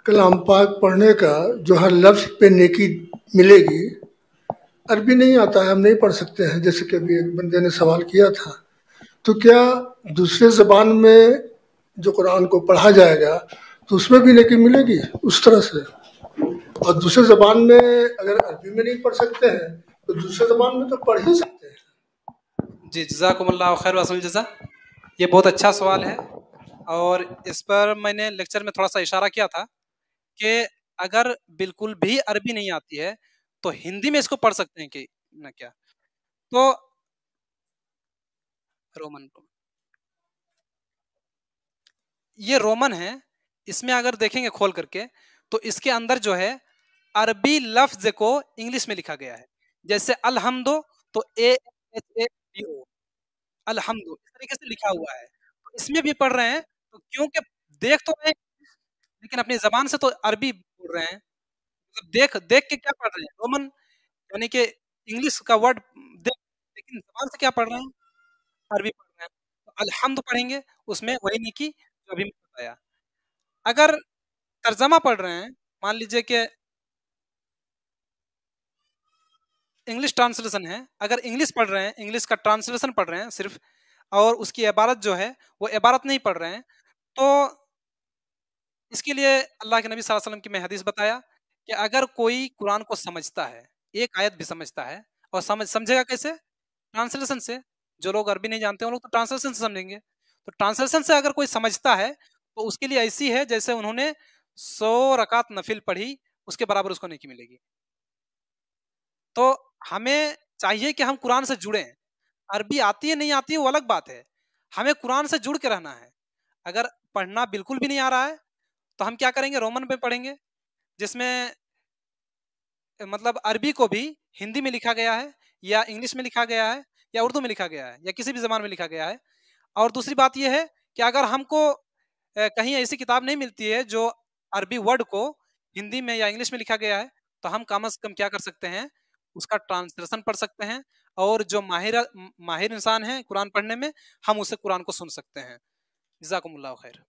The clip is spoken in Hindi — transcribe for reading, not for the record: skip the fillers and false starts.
कलाम पाक पढ़ने का जो हर लफ्ज़ पे नेकी मिलेगी, अरबी नहीं आता है, हम नहीं पढ़ सकते हैं, जैसे कि अभी एक बंदे ने सवाल किया था। तो क्या दूसरे ज़बान में जो कुरान को पढ़ा जाएगा, तो उसमें भी नेकी मिलेगी उस तरह से? और दूसरे ज़बान में अगर अरबी में नहीं पढ़ सकते हैं, तो दूसरे ज़बान में तो पढ़ ही सकते हैं। जी, जज़ाकुमुल्लाह खैर व अहसन जज़ा। ये बहुत अच्छा सवाल है और इस पर मैंने लेक्चर में थोड़ा-सा इशारा किया था कि अगर बिल्कुल भी अरबी नहीं आती है, तो हिंदी में इसको पढ़ सकते हैं कि ना क्या? तो रोमन ये रोमन है, इसमें अगर देखेंगे खोल करके, तो इसके अंदर जो है अरबी लफ्ज़ को इंग्लिश में लिखा गया है। जैसे अलहम्दो तो AHAMDO अलहम्दो इस तरीके से लिखा हुआ है। तो इसमें भी पढ़ रहे हैं, तो क्योंकि देख तो रहे हैं, लेकिन अपनी ज़बान से तो अरबी बोल रहे हैं। मतलब देख देख के क्या पढ़ रहे हैं? रोमन यानी कि इंग्लिश का वर्ड देख, लेकिन ज़बान से क्या पढ़ रहे हैं? अरबी पढ़ रहे हैं। तो अलहम्द पढ़ेंगे, उसमें वही नेकी जो अभी मैंने बताया। अगर तर्जमा पढ़ रहे हैं, मान लीजिए कि इंग्लिश ट्रांसलेशन है, अगर इंग्लिश पढ़ रहे हैं, इंग्लिश का ट्रांसलेशन पढ़ रहे हैं सिर्फ़ और उसकी इबारत जो है, वो इबारत नहीं पढ़ रहे हैं, तो इसके लिए अल्लाह के नबी सल्लल्लाहु अलैहि वसल्लम की मैं हदीस बताया कि अगर कोई कुरान को समझता है, एक आयत भी समझता है और समझेगा कैसे? ट्रांसलेशन से। जो लोग अरबी नहीं जानते, वो लोग तो ट्रांसलेशन से समझेंगे। तो ट्रांसलेशन से अगर कोई समझता है, तो उसके लिए ऐसी है जैसे उन्होंने 100 रकात नफ़िल पढ़ी, उसके बराबर उसको नेकी मिलेगी। तो हमें चाहिए कि हम कुरान से जुड़ें। अरबी आती है, नहीं आती है, वो अलग बात है। हमें कुरान से जुड़ के रहना है। अगर पढ़ना बिल्कुल भी नहीं आ रहा है, तो हम क्या करेंगे? रोमन में पढ़ेंगे, जिसमें मतलब अरबी को भी हिंदी में लिखा गया है या इंग्लिश में लिखा गया है या उर्दू में लिखा गया है या किसी भी ज़बान में लिखा गया है। और दूसरी बात ये है कि अगर हमको कहीं ऐसी किताब नहीं मिलती है जो अरबी वर्ड को हिंदी में या इंग्लिश में लिखा गया है, तो हम कम से कम क्या कर सकते हैं? उसका ट्रांसलेशन पढ़ सकते हैं और जो माहिर इंसान है कुरान पढ़ने में, हम उससे कुरान को सुन सकते हैं। जज़ाकुमुल्लाह खैर।